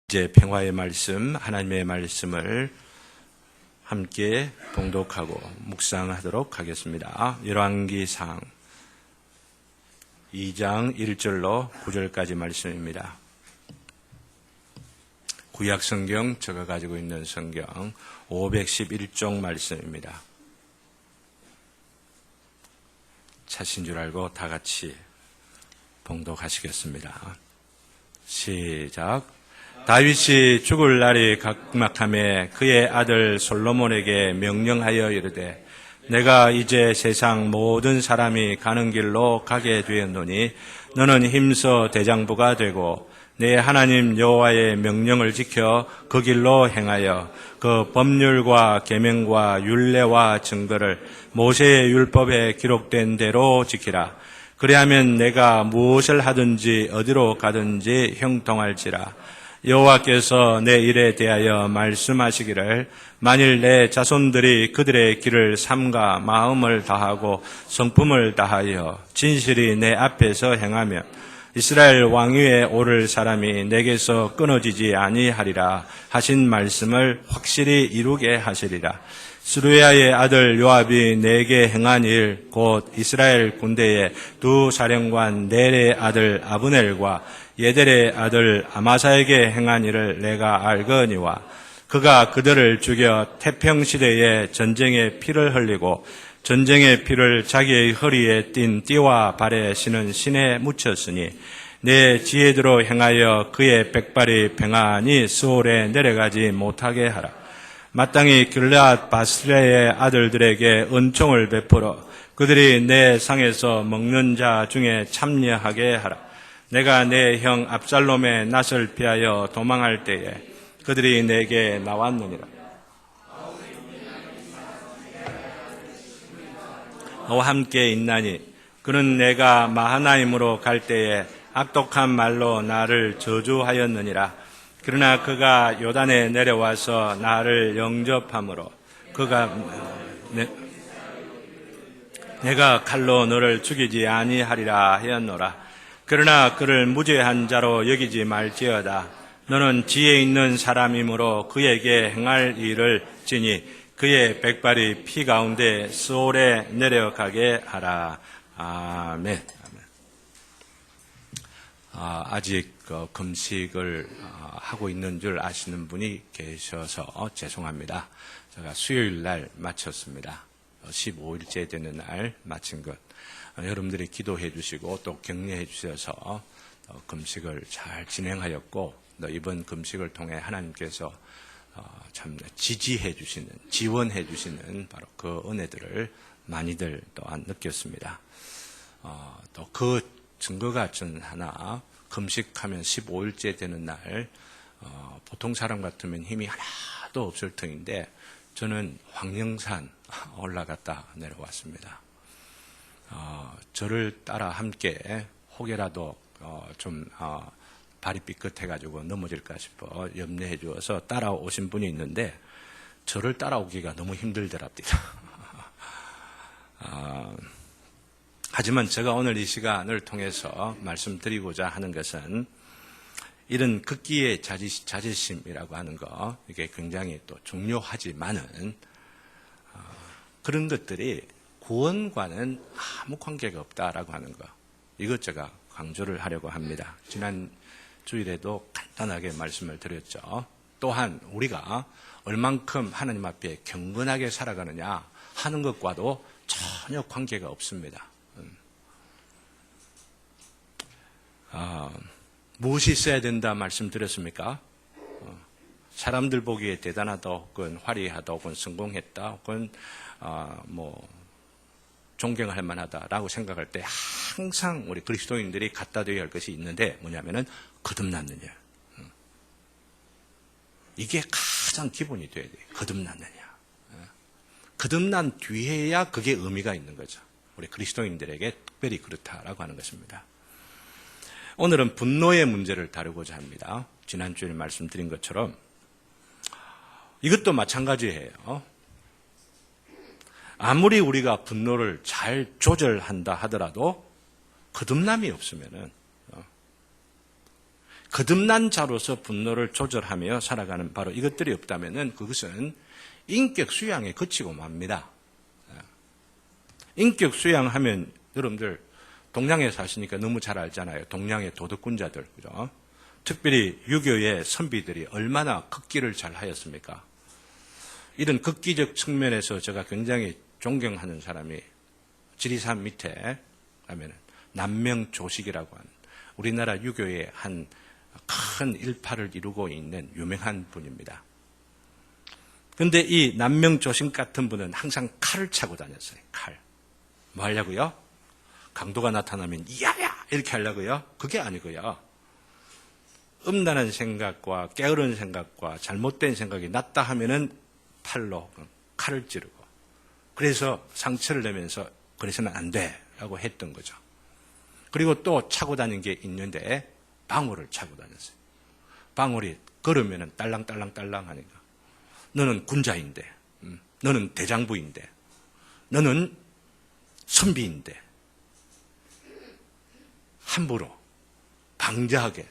이제 평화의 말씀, 하나님의 말씀을 함께 봉독하고 묵상하도록 하겠습니다. 열왕기상 2장 1절로 9절까지 말씀입니다. 구약성경, 제가 가지고 있는 성경 511쪽 말씀입니다. 찾으신 줄 알고 다 같이 봉독하시겠습니다. 시작. 다윗이 죽을 날이 각막하매 그의 아들 솔로몬에게 명령하여 이르되 내가 이제 세상 모든 사람이 가는 길로 가게 되었노니 너는 힘써 대장부가 되고 내 하나님 여호와의 명령을 지켜 그 길로 행하여 그 법률과 계명과 율례와 증거를 모세의 율법에 기록된 대로 지키라. 그리하면 내가 무엇을 하든지 어디로 가든지 형통할지라. 여호와께서 내 일에 대하여 말씀하시기를 만일 내 자손들이 그들의 길을 삼가 마음을 다하고 성품을 다하여 진실이 내 앞에서 행하면 이스라엘 왕위에 오를 사람이 내게서 끊어지지 아니하리라 하신 말씀을 확실히 이루게 하시리라. 스루야의 아들 요압이 내게 행한 일 곧 이스라엘 군대의 두 사령관 넬의 아들 아브넬과 예델의 아들 아마사에게 행한 일을 내가 알거니와 그가 그들을 죽여 태평시대에 전쟁의 피를 흘리고 전쟁의 피를 자기의 허리에 띤 띠와 발에 신은 신에 묻혔으니 내 지혜대로 행하여 그의 백발이 평안히 스올에 내려가지 못하게 하라. 마땅히 길르앗 바스레의 아들들에게 은총을 베풀어 그들이 내 상에서 먹는 자 중에 참여하게 하라. 내가 내 형 압살롬의 낯을 피하여 도망할 때에 그들이 내게 나왔느니라. 너와 함께 있나니 그는 내가 마하나임으로 갈 때에 악독한 말로 나를 저주하였느니라. 그러나 그가 요단에 내려와서 나를 영접함으로 그가 내가 칼로 너를 죽이지 아니하리라 하였노라. 그러나 그를 무죄한 자로 여기지 말지어다. 너는 지혜 있는 사람이므로 그에게 행할 일을 지니 그의 백발이 피 가운데 스올에 내려가게 하라. 아멘. 아직 금식을 하고 있는 줄 아시는 분이 계셔서 죄송합니다. 제가 수요일 날 마쳤습니다. 15일째 되는 날 마친 것. 여러분들이 기도해 주시고 또 격려해 주셔서 금식을 잘 진행하였고 이번 금식을 통해 하나님께서 참 지지해 주시는, 지원해 주시는 바로 그 은혜들을 많이들 또한 느꼈습니다. 또 그 증거가 전 하나, 금식하면 15일째 되는 날 보통 사람 같으면 힘이 하나도 없을 터인데 저는 황령산 올라갔다 내려왔습니다. 저를 따라 함께 혹여라도 발이 삐끗해가지고 넘어질까 싶어 염려해 주어서 따라오신 분이 있는데 저를 따라오기가 너무 힘들더랍니다. 하지만 제가 오늘 이 시간을 통해서 말씀드리고자 하는 것은 이런 극기의 자제심이라고 하는 거, 이게 굉장히 또 중요하지만은 그런 것들이 구원과는 아무 관계가 없다라고 하는 거, 이것 제가 강조를 하려고 합니다. 지난 주일에도 간단하게 말씀을 드렸죠. 또한 우리가 얼만큼 하나님 앞에 경건하게 살아가느냐 하는 것과도 전혀 관계가 없습니다. 무엇이 있어야 된다 말씀드렸습니까? 사람들 보기에 대단하다 혹은 화려하다 혹은 성공했다 혹은 존경할 만하다라고 생각할 때 항상 우리 그리스도인들이 갖다 드려야 할 것이 있는데 뭐냐면은 거듭났느냐. 이게 가장 기본이 돼야 돼요. 거듭났느냐. 거듭난 뒤에야 그게 의미가 있는 거죠. 우리 그리스도인들에게 특별히 그렇다라고 하는 것입니다. 오늘은 분노의 문제를 다루고자 합니다. 지난주에 말씀드린 것처럼 이것도 마찬가지예요. 아무리 우리가 분노를 잘 조절한다 하더라도 거듭남이 없으면은 거듭난 자로서 분노를 조절하며 살아가는 바로 이것들이 없다면은 그것은 인격 수양에 그치고 맙니다. 인격 수양하면 여러분들 동양에 사시니까 너무 잘 알잖아요. 동양의 도덕군자들, 그죠? 특별히 유교의 선비들이 얼마나 극기를 잘 하였습니까? 이런 극기적 측면에서 제가 굉장히 존경하는 사람이 지리산 밑에 가면은 남명조식이라고 하는 우리나라 유교의 한 큰 일파를 이루고 있는 유명한 분입니다. 그런데 이 남명조식 같은 분은 항상 칼을 차고 다녔어요. 칼. 뭐 하려고요? 강도가 나타나면 야야 이렇게 하려고요? 그게 아니고요. 음란한 생각과 게으른 생각과 잘못된 생각이 났다 하면은 팔로 칼을 찌르고 그래서 상처를 내면서 그래서는 안 돼라고 했던 거죠. 그리고 또 차고 다닌 게 있는데 방울을 차고 다녔어요. 방울이 걸으면은 딸랑딸랑딸랑 하니까 너는 군자인데 너는 대장부인데 너는 선비인데 함부로 방자하게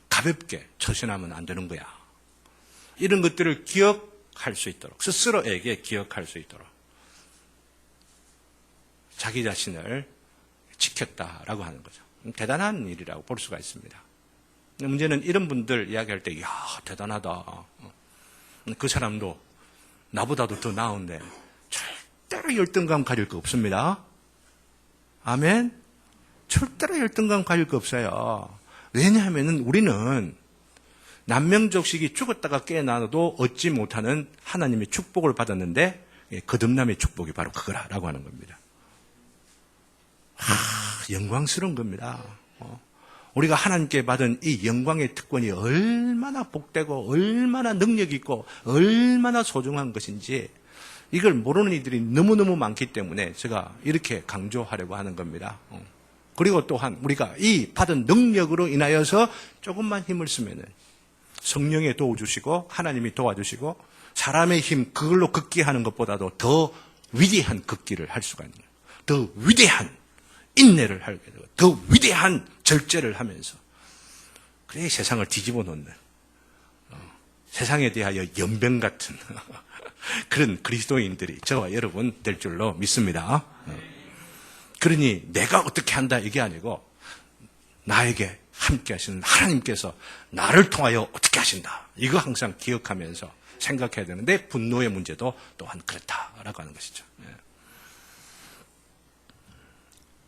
가볍게 처신하면 안 되는 거야. 이런 것들을 기억할 수 있도록 스스로에게 기억할 수 있도록 자기 자신을 지켰다라고 하는 거죠. 대단한 일이라고 볼 수가 있습니다. 문제는 이런 분들 이야기할 때 이야 대단하다. 그 사람도 나보다도 더 나은데 절대로 열등감 가질 거 없습니다. 아멘? 절대로 열등감 가질 거 없어요. 왜냐하면 우리는 남명족식이 죽었다가 깨어나도 얻지 못하는 하나님의 축복을 받았는데 거듭남의 축복이 바로 그거라고 하는 겁니다. 영광스러운 겁니다. 우리가 하나님께 받은 이 영광의 특권이 얼마나 복되고 얼마나 능력 있고 얼마나 소중한 것인지 이걸 모르는 이들이 너무너무 많기 때문에 제가 이렇게 강조하려고 하는 겁니다. 그리고 또한 우리가 이 받은 능력으로 인하여서 조금만 힘을 쓰면은 성령에 도와주시고 하나님이 도와주시고 사람의 힘 그걸로 극기하는 것보다도 더 위대한 극기를 할 수가 있는 거예요. 더 위대한 인내를 하게 되고 더 위대한 절제를 하면서 그래 세상을 뒤집어 놓는 세상에 대하여 연병 같은 그런 그리스도인들이 저와 여러분 될 줄로 믿습니다. 그러니 내가 어떻게 한다 이게 아니고 나에게 함께 하시는 하나님께서 나를 통하여 어떻게 하신다. 이거 항상 기억하면서 생각해야 되는데 분노의 문제도 또한 그렇다라고 하는 것이죠.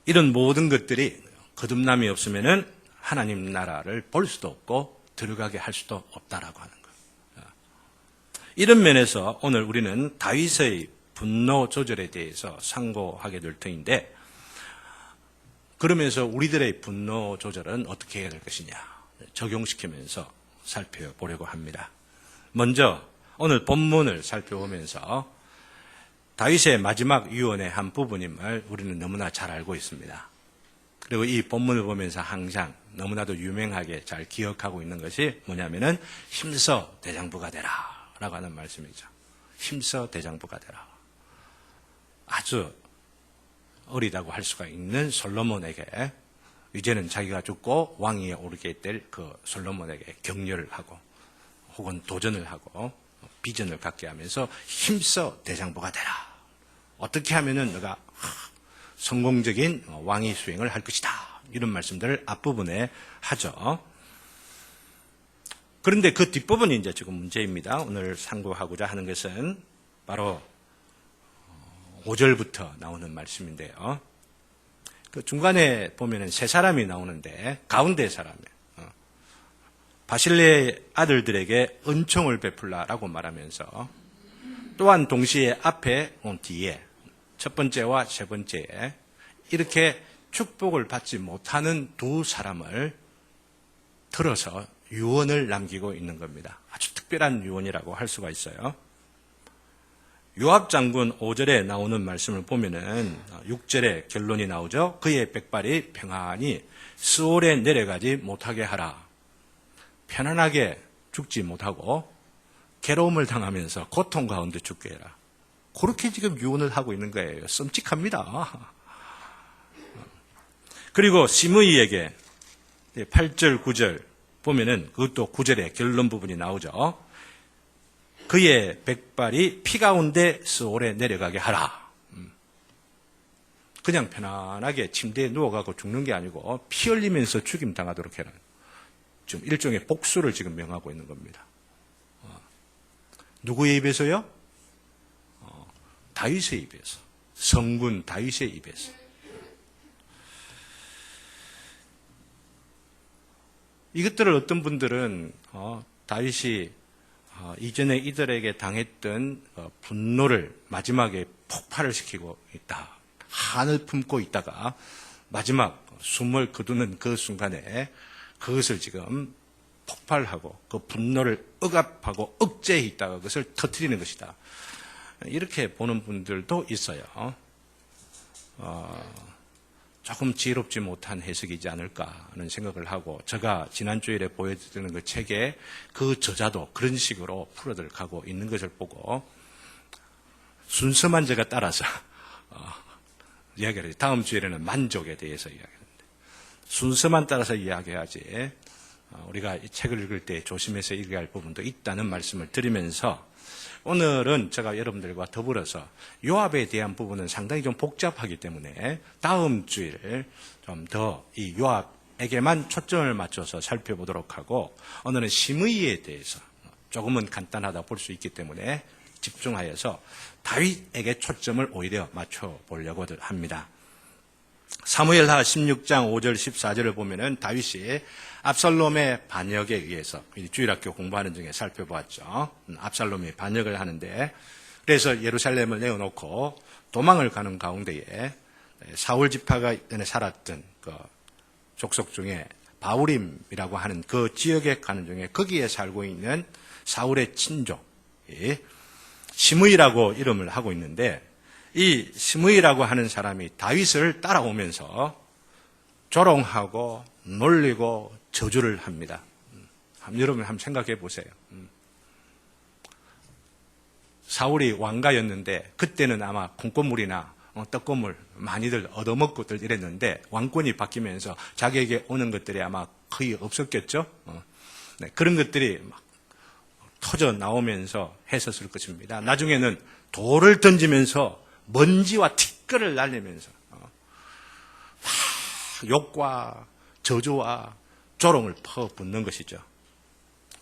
이런 모든 것들이 거듭남이 없으면은 하나님 나라를 볼 수도 없고 들어가게 할 수도 없다라고 하는 거예요. 이런 면에서 오늘 우리는 다윗의 분노 조절에 대해서 상고하게 될 터인데 그러면서 우리들의 분노 조절은 어떻게 해야 될 것이냐 적용시키면서 살펴보려고 합니다. 먼저 오늘 본문을 살펴보면서 다윗의 마지막 유언의 한 부분임을 우리는 너무나 잘 알고 있습니다. 그리고 이 본문을 보면서 항상 너무나도 유명하게 잘 기억하고 있는 것이 뭐냐면은 힘써 대장부가 되라 라고 하는 말씀이죠. 힘써 대장부가 되라. 아주 어리다고 할 수가 있는 솔로몬에게 이제는 자기가 죽고 왕위에 오르게 될 그 솔로몬에게 격려를 하고 혹은 도전을 하고 비전을 갖게 하면서 힘써 대장부가 되라. 어떻게 하면은 너가 성공적인 왕위 수행을 할 것이다. 이런 말씀들을 앞부분에 하죠. 그런데 그 뒷부분이 이제 지금 문제입니다. 오늘 상고하고자 하는 것은 바로 5절부터 나오는 말씀인데요. 그 중간에 보면은 세 사람이 나오는데 가운데 사람이에요. 바실레의 아들들에게 은총을 베풀라라고 말하면서 또한 동시에 앞에 온 뒤에 첫 번째와 세 번째에 이렇게 축복을 받지 못하는 두 사람을 들어서 유언을 남기고 있는 겁니다. 아주 특별한 유언이라고 할 수가 있어요. 요압 장군 5절에 나오는 말씀을 보면은 6절에 결론이 나오죠. 그의 백발이 평안히 스올에 내려가지 못하게 하라. 편안하게 죽지 못하고 괴로움을 당하면서 고통 가운데 죽게 해라. 그렇게 지금 유언을 하고 있는 거예요. 썸찍합니다. 그리고 시므이에게 8절, 9절 보면은 그것도 9절에 결론 부분이 나오죠. 그의 백발이 피 가운데 스올에 내려가게 하라. 그냥 편안하게 침대에 누워가고 죽는 게 아니고 피 흘리면서 죽임 당하도록 해라. 지금 일종의 복수를 지금 명하고 있는 겁니다. 누구의 입에서요? 다윗의 입에서. 성군 다윗의 입에서. 이것들을 어떤 분들은 다윗이 이전에 이들에게 당했던 분노를 마지막에 폭발을 시키고 있다. 한을 품고 있다가 마지막 숨을 거두는 그 순간에 그것을 지금 폭발하고 그 분노를 억압하고 억제해 있다가 그것을 터뜨리는 것이다. 이렇게 보는 분들도 있어요. 조금 지혜롭지 못한 해석이지 않을까 하는 생각을 하고, 제가 지난주일에 보여드리는 그 책에 그 저자도 그런 식으로 풀어들 가고 있는 것을 보고 순서만 제가 따라서 이야기를 해요. 다음 주에는 만족에 대해서 이야기하는데 순서만 따라서 이야기하지 우리가 이 책을 읽을 때 조심해서 읽어야 할 부분도 있다는 말씀을 드리면서, 오늘은 제가 여러분들과 더불어서 요압에 대한 부분은 상당히 좀 복잡하기 때문에 다음 주일 좀 더 이 요압에게만 초점을 맞춰서 살펴보도록 하고, 오늘은 시므이에 대해서 조금은 간단하다 볼 수 있기 때문에 집중하여서 다윗에게 초점을 오히려 맞춰보려고 합니다. 사무엘하 16장 5절 14절을 보면은 다윗이 압살롬의 반역에 의해서, 주일학교 공부하는 중에 살펴보았죠. 압살롬이 반역을 하는데, 그래서 예루살렘을 내어놓고 도망을 가는 가운데에 사울 지파가 전에 살았던 그 족속 중에 바우림이라고 하는 그 지역에 가는 중에 거기에 살고 있는 사울의 친족이 시므이라고 이름을 하고 있는데, 이 시므이라고 하는 사람이 다윗을 따라오면서 조롱하고 놀리고 저주를 합니다. 여러분 한번 생각해 보세요. 사울이 왕가였는데 그때는 아마 콩고물이나 떡고물 많이들 얻어먹고들 이랬는데, 왕권이 바뀌면서 자기에게 오는 것들이 아마 거의 없었겠죠. 네, 그런 것들이 막 터져 나오면서 했었을 것입니다. 나중에는 돌을 던지면서 먼지와 티끌을 날리면서 욕과 저주와 조롱을 퍼붓는 것이죠.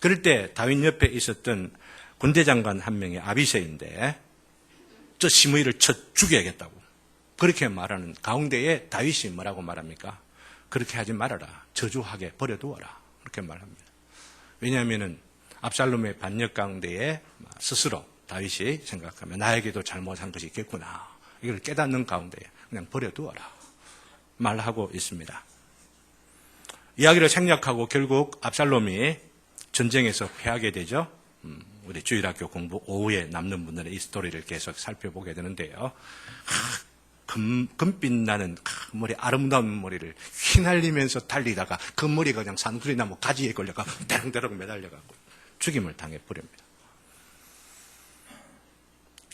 그럴 때 다윗 옆에 있었던 군대 장관 한 명이 아비새인데, 저 시므이를 쳐 죽여야겠다고 그렇게 말하는 가운데에 다윗이 뭐라고 말합니까? 그렇게 하지 말아라. 저주하게 버려두어라. 그렇게 말합니다. 왜냐하면은 압살롬의 반역 가운데에 스스로 다윗이 생각하면 나에게도 잘못한 것이 있겠구나, 이걸 깨닫는 가운데 그냥 버려두어라 말하고 있습니다. 이야기를 생략하고 결국 압살롬이 전쟁에서 패하게 되죠. 우리 주일학교 공부 오후에 남는 분들은 이 스토리를 계속 살펴보게 되는데요. 금빛 나는 머리, 아름다운 머리를 휘날리면서 달리다가 그 머리가 그냥 산수리 나무 가지에 걸려가 대롱대롱 매달려가고 죽임을 당해버립니다.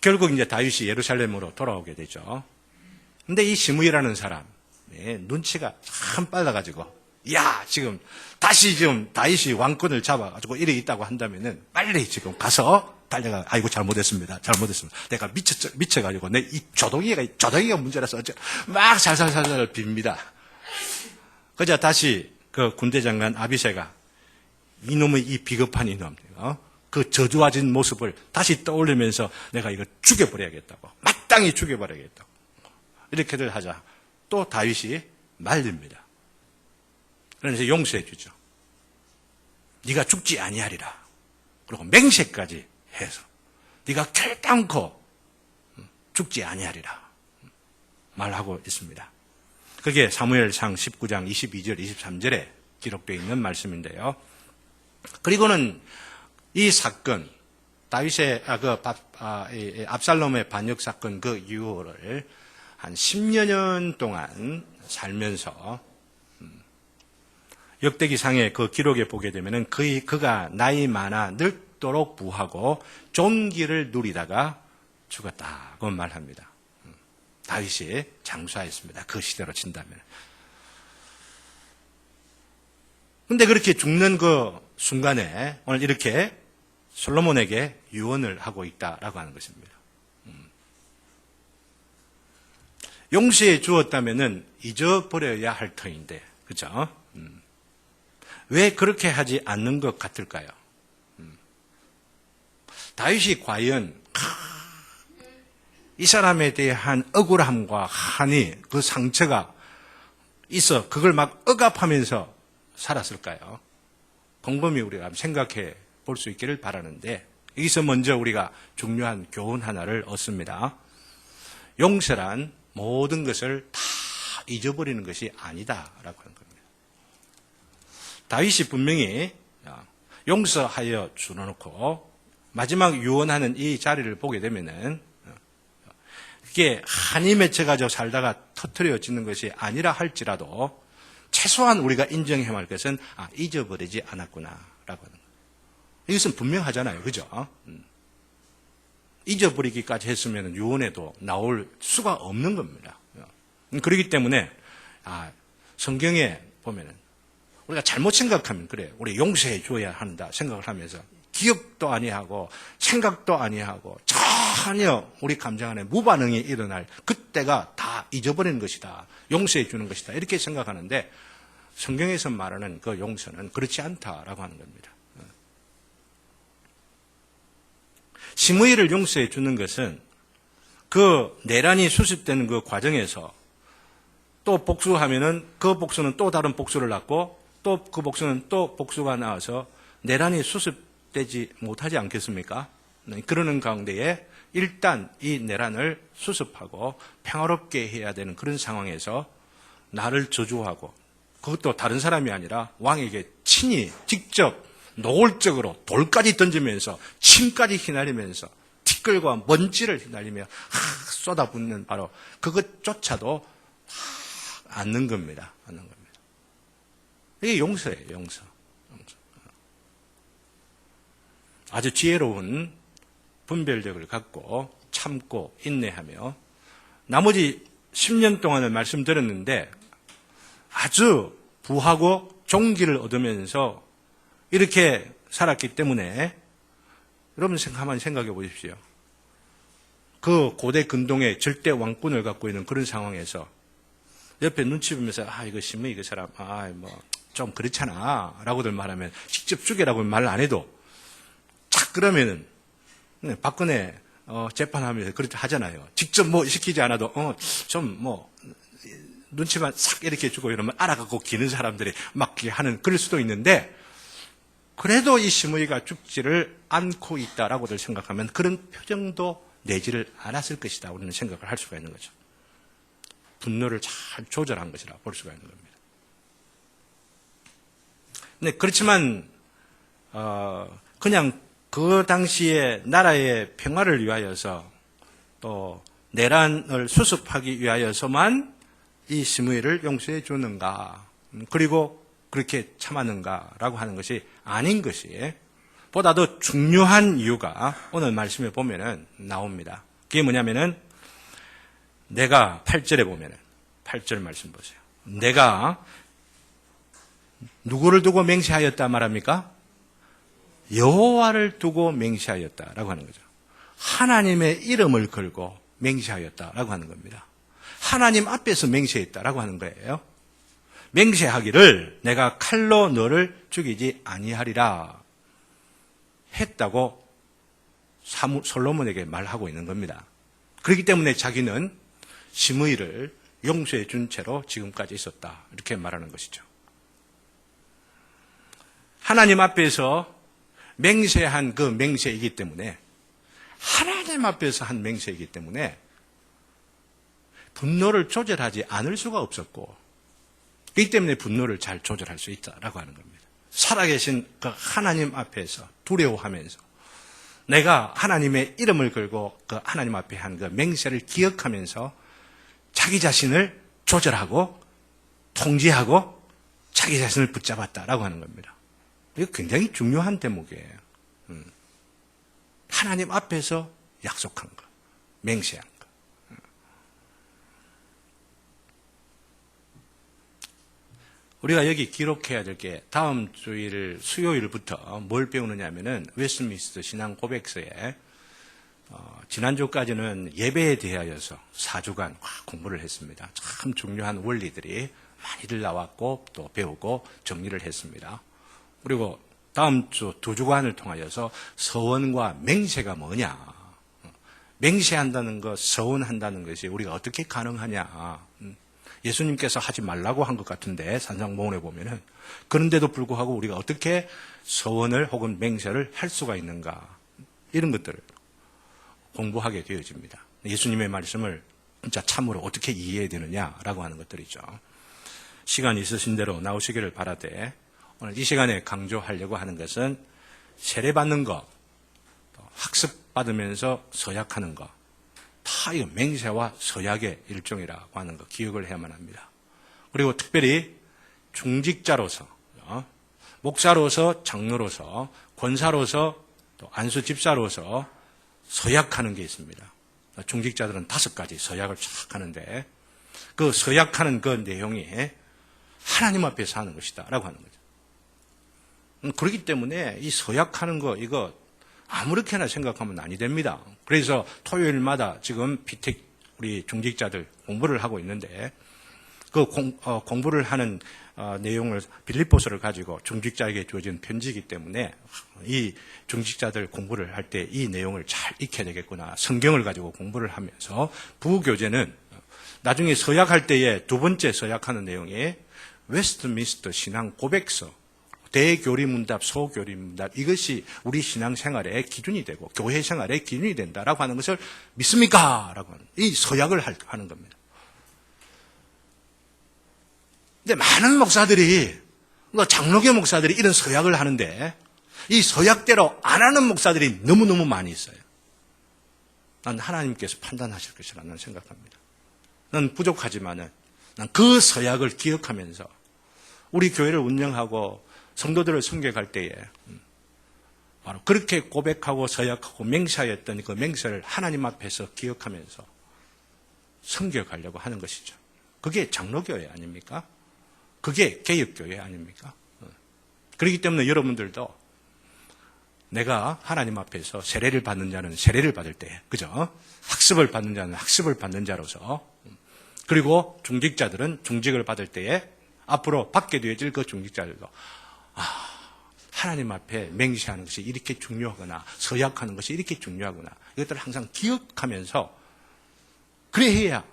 결국 이제 다윗이 예루살렘으로 돌아오게 되죠. 근데 이 시므이라는 사람, 눈치가 참 빨라가지고, 지금 다시 지금 다윗이 왕권을 잡아가지고 이래 있다고 한다면은 빨리 지금 가서 달려가, 아이고 잘못했습니다. 내가 미쳐가지고 내 이 조동이가 문제라서 막 살살살살 빕니다. 그자 다시 그 군대 장관 아비새가 이놈의 이 비겁한 이놈, 그 저주와진 모습을 다시 떠올리면서 내가 이거 죽여버려야겠다고, 마땅히 죽여버려야겠다고 이렇게들 하자 또 다윗이 말립니다. 그래서 용서해 주죠. 네가 죽지 아니하리라. 그리고 맹세까지 해서 네가 결단코 죽지 아니하리라 말하고 있습니다. 그게 사무엘상 19장 22절 23절에 기록되어 있는 말씀인데요. 그리고는 이 사건, 다윗의 압살롬의 반역 사건 그 이후를 한 10여 년 동안 살면서 역대기상의 그 기록에 보게 되면은 그가 나이 많아 늙도록 부하고 존귀를 누리다가 죽었다고 말합니다. 다윗이 장수하였습니다. 그 시대로 친다면. 근데 그렇게 죽는 그 순간에 오늘 이렇게 솔로몬에게 유언을 하고 있다라고 하는 것입니다. 용서해 주었다면은 잊어버려야 할 터인데, 그죠? 왜 그렇게 하지 않는 것 같을까요? 다윗이 과연 이 사람에 대한 억울함과 한이, 그 상처가 있어 그걸 막 억압하면서 살았을까요? 곰곰이 우리가 생각해 볼 수 있기를 바라는데, 여기서 먼저 우리가 중요한 교훈 하나를 얻습니다. 용서란 모든 것을 다 잊어버리는 것이 아니다라고 하는 겁니다. 다윗이 분명히 용서하여 주놓고 마지막 유언하는 이 자리를 보게 되면은 그게 한이 맺혀가지고 살다가 터트려지는 것이 아니라 할지라도 최소한 우리가 인정해야 할 것은 잊어버리지 않았구나라고 하는 거예요. 이것은 분명하잖아요. 그죠? 잊어버리기까지 했으면 유언에도 나올 수가 없는 겁니다. 그렇기 때문에 성경에 보면은 우리가 잘못 생각하면 그래요. 우리 용서해 줘야 한다 생각을 하면서 기억도 아니하고 생각도 아니하고 전혀 우리 감정 안에 무반응이 일어날 그때가 다 잊어버리는 것이다. 용서해 주는 것이다. 이렇게 생각하는데 성경에서 말하는 그 용서는 그렇지 않다라고 하는 겁니다. 시므이를 용서해 주는 것은 그 내란이 수습되는 그 과정에서 또 복수하면은 그 복수는 또 다른 복수를 낳고 또 그 복수는 또 복수가 나와서 내란이 수습되지 못하지 않겠습니까? 그러는 가운데에 일단 이 내란을 수습하고 평화롭게 해야 되는 그런 상황에서 나를 저주하고 그것도 다른 사람이 아니라 왕에게 친히 직접 노골적으로 돌까지 던지면서 침까지 휘날리면서 티끌과 먼지를 휘날리며 쏟아붓는 바로 그것조차도 않는 겁니다. 않는 겁니다. 이게 용서예요. 용서. 아주 지혜로운 분별력을 갖고 참고 인내하며 나머지 10년 동안을 말씀드렸는데 아주 부하고 종기를 얻으면서 이렇게 살았기 때문에 여러분 한번 생각해 보십시오. 그 고대 근동의 절대 왕권을 갖고 있는 그런 상황에서 옆에 눈치 보면서 이거 시므이 그 사람 좀 그렇잖아 라고들 말하면 직접 죽이라고 말 안 해도 착 그러면은 박근혜 재판하면서 그렇게 하잖아요. 직접 뭐 시키지 않아도 좀 눈치만 싹 이렇게 주고 이러면 알아갖고 기는 사람들이 막 하는 그럴 수도 있는데 그래도 이 시므이가 죽지를 않고 있다라고들 생각하면 그런 표정도 내지를 않았을 것이다. 우리는 생각을 할 수가 있는 거죠. 분노를 잘 조절한 것이라 볼 수가 있는 겁니다. 네, 그렇지만 그냥 그 당시에 나라의 평화를 위하여서 또 내란을 수습하기 위하여서만 이 시므이를 용서해 주는가 그리고 그렇게 참았는가라고 하는 것이 아닌 것이 보다 더 중요한 이유가 오늘 말씀에 보면은 나옵니다. 그게 뭐냐면은 내가 8절에 보면은 8절 말씀 보세요. 내가 누구를 두고 맹세하였다 말합니까? 여호와를 두고 맹세하였다라고 하는 거죠. 하나님의 이름을 걸고 맹세하였다라고 하는 겁니다. 하나님 앞에서 맹세했다라고 하는 거예요. 맹세하기를 내가 칼로 너를 죽이지 아니하리라 했다고 솔로몬에게 말하고 있는 겁니다. 그렇기 때문에 자기는 시므이를 용서해 준 채로 지금까지 있었다. 이렇게 말하는 것이죠. 하나님 앞에서 맹세한 그 맹세이기 때문에 하나님 앞에서 한 맹세이기 때문에 분노를 조절하지 않을 수가 없었고 그렇기 때문에 분노를 잘 조절할 수 있다라고 하는 겁니다. 살아계신 그 하나님 앞에서 두려워하면서 내가 하나님의 이름을 걸고 그 하나님 앞에 한 그 맹세를 기억하면서 자기 자신을 조절하고 통제하고 자기 자신을 붙잡았다라고 하는 겁니다. 이거 굉장히 중요한 대목이에요. 하나님 앞에서 약속한 것, 맹세한 것. 우리가 여기 기록해야 될 게 다음 주일 수요일부터 뭘 배우느냐 하면은 웨스트민스터 신앙 고백서에 지난주까지는 예배에 대하여서 4주간 공부를 했습니다. 참 중요한 원리들이 많이들 나왔고 또 배우고 정리를 했습니다. 그리고 다음 주 2주간을 통하여서 서원과 맹세가 뭐냐, 맹세한다는 것, 서원한다는 것이 우리가 어떻게 가능하냐. 예수님께서 하지 말라고 한 것 같은데 산상봉헌에 보면은, 그런데도 불구하고 우리가 어떻게 서원을 혹은 맹세를 할 수가 있는가, 이런 것들을 공부하게 되어집니다. 예수님의 말씀을 진짜 참으로 어떻게 이해해야 되느냐라고 하는 것들이죠. 시간 있으신 대로 나오시기를 바라되, 오늘 이 시간에 강조하려고 하는 것은 세례받는 것, 학습받으면서 서약하는 것, 다 이거 맹세와 서약의 일종이라고 하는 거 기억을 해야만 합니다. 그리고 특별히 중직자로서, 목사로서, 장로로서, 권사로서, 또 안수 집사로서 서약하는 게 있습니다. 중직자들은 5가지 서약을 쫙 하는데, 그 서약하는 그 내용이 하나님 앞에서 하는 것이다 라고 하는 거죠. 그렇기 때문에 이 서약하는 거, 이거 아무렇게나 생각하면 아니 됩니다. 그래서 토요일마다 지금 비택 우리 중직자들 공부를 하고 있는데, 그 공부를 하는 내용을 빌립보서를 가지고 중직자에게 주어진 편지이기 때문에 이 중직자들 공부를 할 때 이 내용을 잘 익혀야 되겠구나. 성경을 가지고 공부를 하면서 부교재는 나중에 서약할 때에 2번째 서약하는 내용이 웨스트민스터 신앙 고백서, 대교리문답, 소교리문답, 이것이 우리 신앙생활의 기준이 되고 교회 생활의 기준이 된다라고 하는 것을 믿습니까? 라고 하는, 이 서약을 하는 겁니다. 근데 많은 목사들이, 장로교 목사들이 이런 서약을 하는데 이 서약대로 안 하는 목사들이 너무너무 많이 있어요. 난 하나님께서 판단하실 것이라 는 생각합니다. 난 부족하지만은 난 그 서약을 기억하면서 우리 교회를 운영하고 성도들을 섬겨갈 때에 바로 그렇게 고백하고 서약하고 맹세하였던 그 맹세를 하나님 앞에서 기억하면서 섬겨가려고 하는 것이죠. 그게 장로교회 아닙니까? 그게 개혁교회 아닙니까? 그렇기 때문에 여러분들도 내가 하나님 앞에서 세례를 받는 자는 세례를 받을 때, 그죠? 학습을 받는 자는 학습을 받는 자로서, 그리고 중직자들은 중직을 받을 때에 앞으로 받게 되어질 그 중직자들도 하나님 앞에 맹세하는 것이 이렇게 중요하구나, 서약하는 것이 이렇게 중요하구나, 이것들을 항상 기억하면서 그래야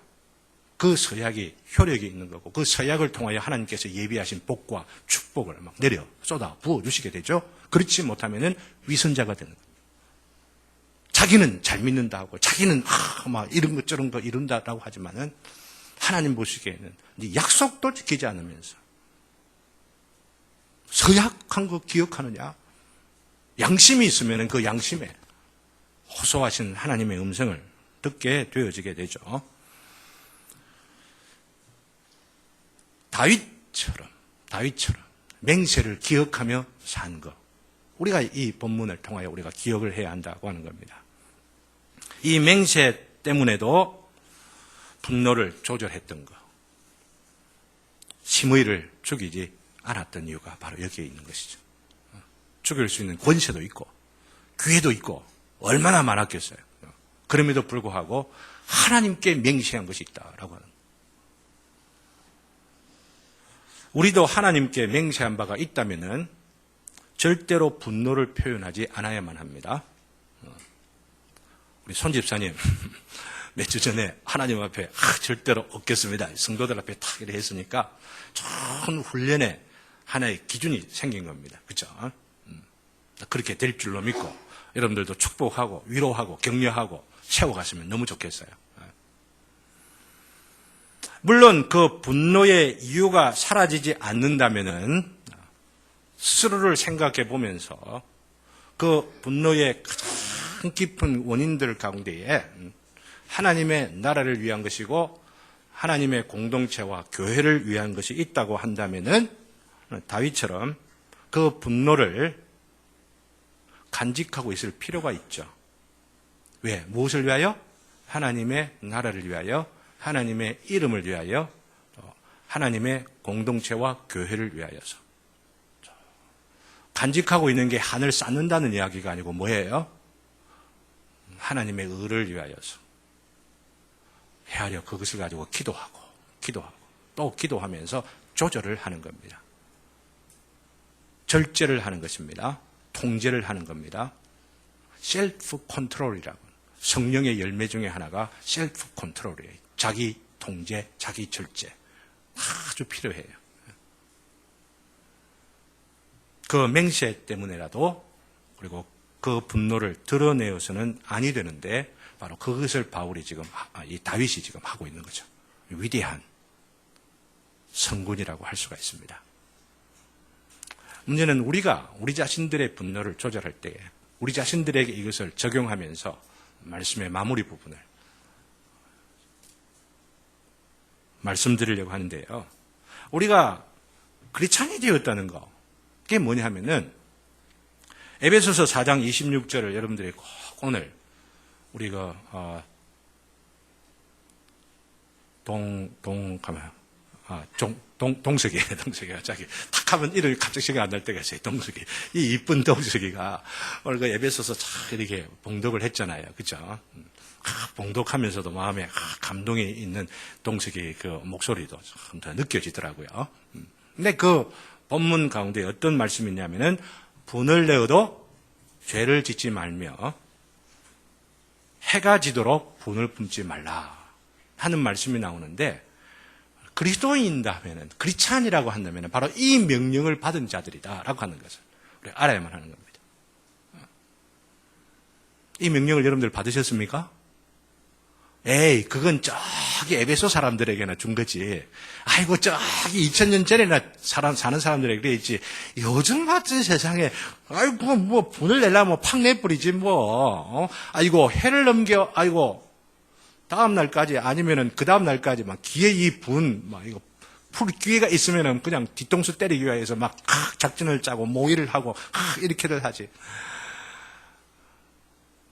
그 서약이 효력이 있는 거고, 그 서약을 통하여 하나님께서 예비하신 복과 축복을 막 내려 쏟아 부어주시게 되죠. 그렇지 못하면은 위선자가 되는 겁니다. 자기는 잘 믿는다 하고, 자기는 막 이런 것 저런 거 이룬다라고 하지만은 하나님 보시기에는 약속도 지키지 않으면서 서약한 거 기억하느냐? 양심이 있으면 그 양심에 호소하신 하나님의 음성을 듣게 되어지게 되죠. 다윗처럼 맹세를 기억하며 산 것, 우리가 이 본문을 통하여 우리가 기억을 해야 한다고 하는 겁니다. 이 맹세 때문에도 분노를 조절했던 것, 시므이를 죽이지 않았던 이유가 바로 여기에 있는 것이죠. 죽일 수 있는 권세도 있고 기회도 있고 얼마나 많았겠어요. 그럼에도 불구하고 하나님께 맹세한 것이 있다라고 하는 거예요. 우리도 하나님께 맹세한 바가 있다면은 절대로 분노를 표현하지 않아야만 합니다. 우리 손 집사님 몇 주 전에 하나님 앞에 절대로 없겠습니다, 성도들 앞에 탁 이렇게 했으니까 좋은 훈련에 하나의 기준이 생긴 겁니다. 그렇죠? 그렇게 될 줄로 믿고 여러분들도 축복하고 위로하고 격려하고 세워가시면 너무 좋겠어요. 물론 그 분노의 이유가 사라지지 않는다면은 스스로를 생각해 보면서 그 분노의 가장 깊은 원인들 가운데에 하나님의 나라를 위한 것이고 하나님의 공동체와 교회를 위한 것이 있다고 한다면은 다윗처럼 그 분노를 간직하고 있을 필요가 있죠. 왜? 무엇을 위하여? 하나님의 나라를 위하여, 하나님의 이름을 위하여, 하나님의 공동체와 교회를 위하여서. 간직하고 있는 게 하늘 쌓는다는 이야기가 아니고 뭐예요? 하나님의 의를 위하여서 헤아려 그것을 가지고 기도하고 또 기도하면서 조절을 하는 겁니다. 절제를 하는 것입니다. 통제를 하는 겁니다. 셀프 컨트롤이라고. 성령의 열매 중에 하나가 셀프 컨트롤이에요. 자기 통제, 자기 절제. 아주 필요해요. 그 맹세 때문에라도 그리고 그 분노를 드러내어서는 아니 되는데 바로 그것을 바울이 지금 이 다윗이 지금 하고 있는 거죠. 위대한 성군이라고 할 수가 있습니다. 문제는 우리가 우리 자신들의 분노를 조절할 때에 우리 자신들에게 이것을 적용하면서 말씀의 마무리 부분을 말씀드리려고 하는데요. 우리가 크리스찬이 되었다는 거, 그게 뭐냐 하면은 에베소서 4장 26절을 여러분들이 꼭 오늘 우리가 동석이가 자기 탁 하면 이름이 갑자기 생각 안 날 때가 있어요. 동석이. 이 이쁜 동석이가 오늘 그 에베소서 참 이렇게 봉독을 했잖아요. 그죠? 봉독하면서도 마음에 감동이 있는 동석이 그 목소리도 참 더 느껴지더라고요. 근데 그 본문 가운데 어떤 말씀이 있냐면은 분을 내어도 죄를 짓지 말며 해가 지도록 분을 품지 말라 하는 말씀이 나오는데 그리스도인이다 하면은 크리스찬이라고 한다면은 바로 이 명령을 받은 자들이다라고 하는 것을 우리가 알아야만 하는 겁니다. 이 명령을 여러분들 받으셨습니까? 에이, 그건 저기 에베소 사람들에게나 준 거지. 아이고, 저기 2000년 전에나 사는 사람들에게 그랬지. 요즘 같은 세상에, 아이고, 뭐, 분을 내려면 팍 내버리지, 뭐. 아이고, 해를 넘겨, 아이고, 다음날까지 아니면은 그 다음날까지 막 기회 이 분, 막 이거, 기회가 있으면은 그냥 뒤통수 때리기 위해서 막 작전을 짜고 모의를 하고, 이렇게들 하지.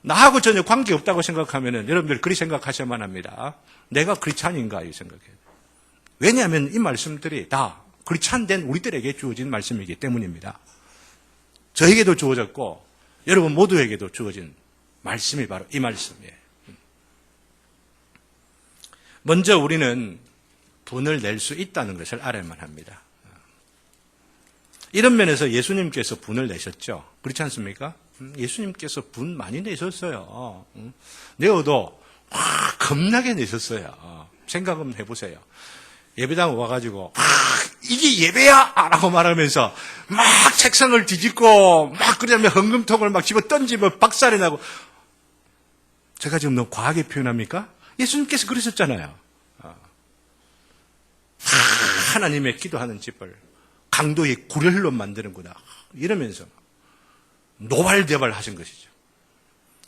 나하고 전혀 관계없다고 생각하면은 여러분들 그리 생각하셔야만 합니다. 내가 크리스찬인가 이 생각해요. 왜냐하면 이 말씀들이 다 크리스찬된 우리들에게 주어진 말씀이기 때문입니다. 저에게도 주어졌고 여러분 모두에게도 주어진 말씀이 바로 이 말씀이에요. 먼저 우리는 분을 낼 수 있다는 것을 알아야만 합니다. 이런 면에서 예수님께서 분을 내셨죠. 그렇지 않습니까? 예수님께서 분 많이 내셨어요. 내어도 겁나게 내셨어요. 생각 한번 해보세요. 예배당 와가지고 이게 예배야! 라고 말하면서 막 책상을 뒤집고 막 그러면 헌금통을 막 집어 던지면 박살이 나고 제가 지금 너무 과하게 표현합니까? 예수님께서 그러셨잖아요. 하나님의 기도하는 집을 강도의 구렬로 만드는구나 이러면서 노발대발 하신 것이죠.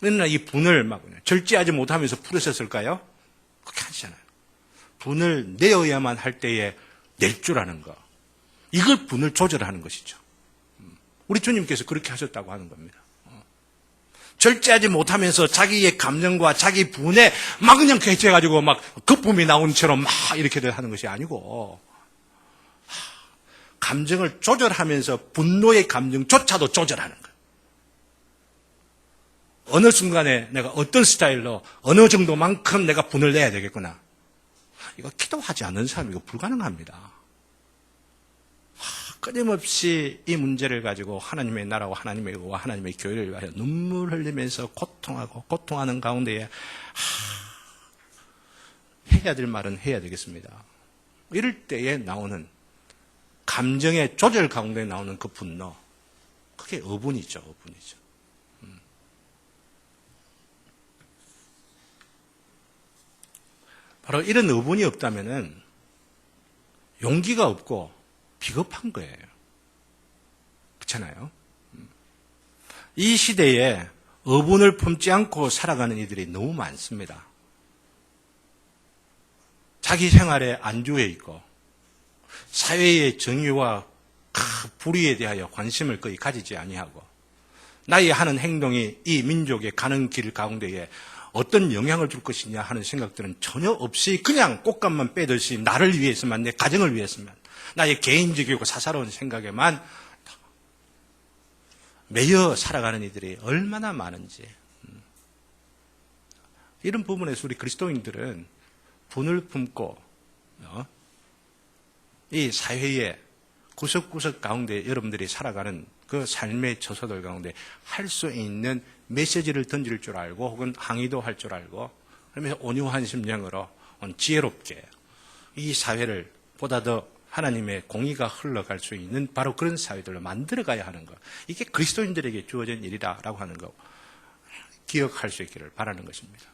그러나 이 분을 막 절제하지 못하면서 풀으셨을까요? 그렇게 하시잖아요. 분을 내어야만 할 때에 낼 줄 아는 거. 이걸 분을 조절하는 것이죠. 우리 주님께서 그렇게 하셨다고 하는 겁니다. 절제하지 못하면서 자기의 감정과 자기 분에 막 그냥 개체해가지고 막 거품이 나온 처럼 막 이렇게들 하는 것이 아니고 감정을 조절하면서 분노의 감정조차도 조절하는 거예요. 어느 순간에 내가 어떤 스타일로 어느 정도만큼 내가 분을 내야 되겠구나. 이거 기도하지 않는 사람 이거 불가능합니다. 끊임없이 이 문제를 가지고 하나님의 나라와 하나님의 의와 하나님의 교회를 위하여 눈물 흘리면서 고통하는 가운데에 해야 될 말은 해야 되겠습니다. 이럴 때에 나오는 감정의 조절 가운데 나오는 그 분노, 그게 어분이죠. 바로 이런 어분이 없다면은 용기가 없고 비겁한 거예요. 그렇잖아요. 이 시대에 어분을 품지 않고 살아가는 이들이 너무 많습니다. 자기 생활에 안주해 있고 사회의 정의와 불의에 대하여 관심을 거의 가지지 아니하고 나의 하는 행동이 이 민족의 가는 길 가운데에 어떤 영향을 줄 것이냐 하는 생각들은 전혀 없이 그냥 꽃감만 빼듯이 나를 위해서만, 내 가정을 위해서만, 나의 개인적이고 사사로운 생각에만 매여 살아가는 이들이 얼마나 많은지. 이런 부분에서 우리 그리스도인들은 분을 품고 이 사회의 구석구석 가운데 여러분들이 살아가는 그 삶의 처소들 가운데 할 수 있는 메시지를 던질 줄 알고 혹은 항의도 할 줄 알고, 그러면서 온유한 심령으로 지혜롭게 이 사회를 보다 더 하나님의 공의가 흘러갈 수 있는 바로 그런 사회들로 만들어가야 하는 것. 이게 그리스도인들에게 주어진 일이다라고 하는 거 기억할 수 있기를 바라는 것입니다.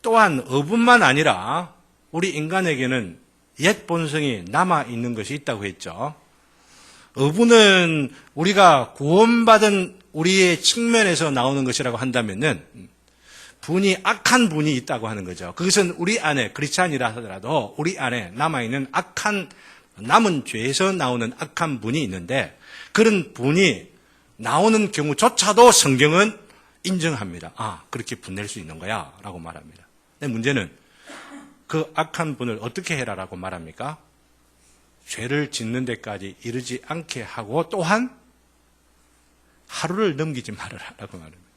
또한 어분만 아니라 우리 인간에게는 옛 본성이 남아있는 것이 있다고 했죠. 어분은 우리가 구원받은 우리의 측면에서 나오는 것이라고 한다면은 분이 악한 분이 있다고 하는 거죠. 그것은 우리 안에 크리스찬이라 하더라도 우리 안에 남아있는 악한, 남은 죄에서 나오는 악한 분이 있는데 그런 분이 나오는 경우조차도 성경은 인정합니다. 아, 그렇게 분낼 수 있는 거야 라고 말합니다. 근데 문제는 그 악한 분을 어떻게 해라라고 말합니까? 죄를 짓는 데까지 이르지 않게 하고 또한 하루를 넘기지 말아라라고 말합니다.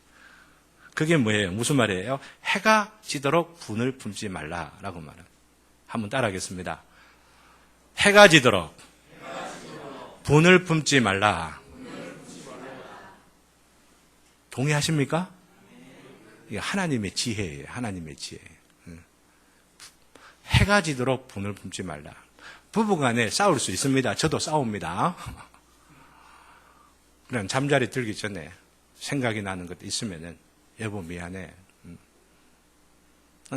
그게 뭐예요? 무슨 말이에요? 해가 지도록 분을 품지 말라라고 말합니다. 한번 따라하겠습니다. 해가 지도록 분을 품지 말라. 동의하십니까? 이게 하나님의 지혜예요. 하나님의 지혜. 해가 지도록 분을 품지 말라. 부부간에 싸울 수 있습니다. 저도 싸웁니다. 그냥 잠자리 들기 전에 생각이 나는 것도 있으면은 여보 미안해.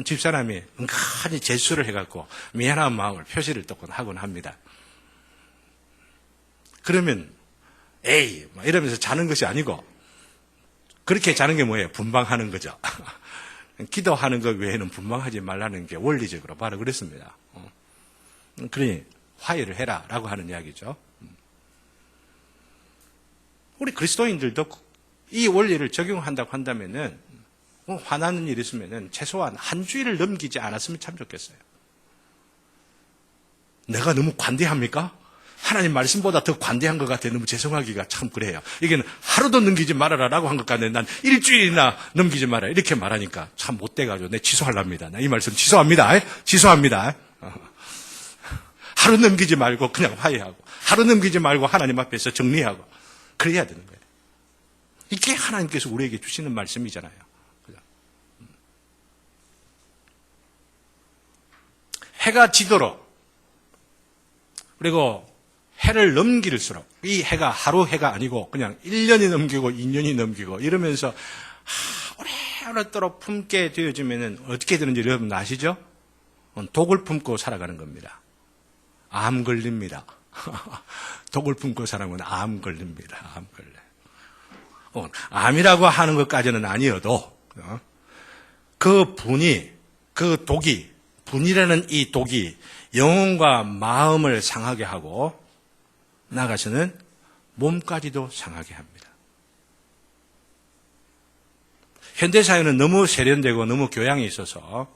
집사람이 은근히 재수를 해갖고 미안한 마음을 표시를 또 하곤 합니다. 그러면 에이 이러면서 자는 것이 아니고 그렇게 자는 게 뭐예요? 분방하는 거죠. 기도하는 것 외에는 분방하지 말라는 게 원리적으로 바로 그랬습니다. 그러니 화해를 해라라고 하는 이야기죠. 우리 그리스도인들도 이 원리를 적용한다고 한다면은 화나는 일이 있으면은 최소한 한 주일을 넘기지 않았으면 참 좋겠어요. 내가 너무 관대합니까? 하나님 말씀보다 더 관대한 것 같아요. 너무 죄송하기가 참 그래요. 이게는 하루도 넘기지 말아라라고 한 것 같네. 난 일주일이나 넘기지 말아라. 이렇게 말하니까 참 못돼가지고 내 취소하랍니다. 나 이 말씀 취소합니다. 취소합니다. 하루 넘기지 말고 그냥 화해하고 하루 넘기지 말고 하나님 앞에서 정리하고 그래야 되는 거예요. 이게 하나님께서 우리에게 주시는 말씀이잖아요. 해가 지도록 그리고 해를 넘길수록 이 해가 하루 해가 아니고 그냥 1년이 넘기고 2년이 넘기고 이러면서 오래오래도록 품게 되어지면 어떻게 되는지 여러분 아시죠? 독을 품고 살아가는 겁니다. 암 걸립니다. 독을 품고 살아가면 암 걸립니다. 암 걸려. 암이라고 하는 것까지는 아니어도 그 분이, 그 독이, 분이라는 이 독이 영혼과 마음을 상하게 하고 나아가서는 몸까지도 상하게 합니다. 현대사회는 너무 세련되고 너무 교양이 있어서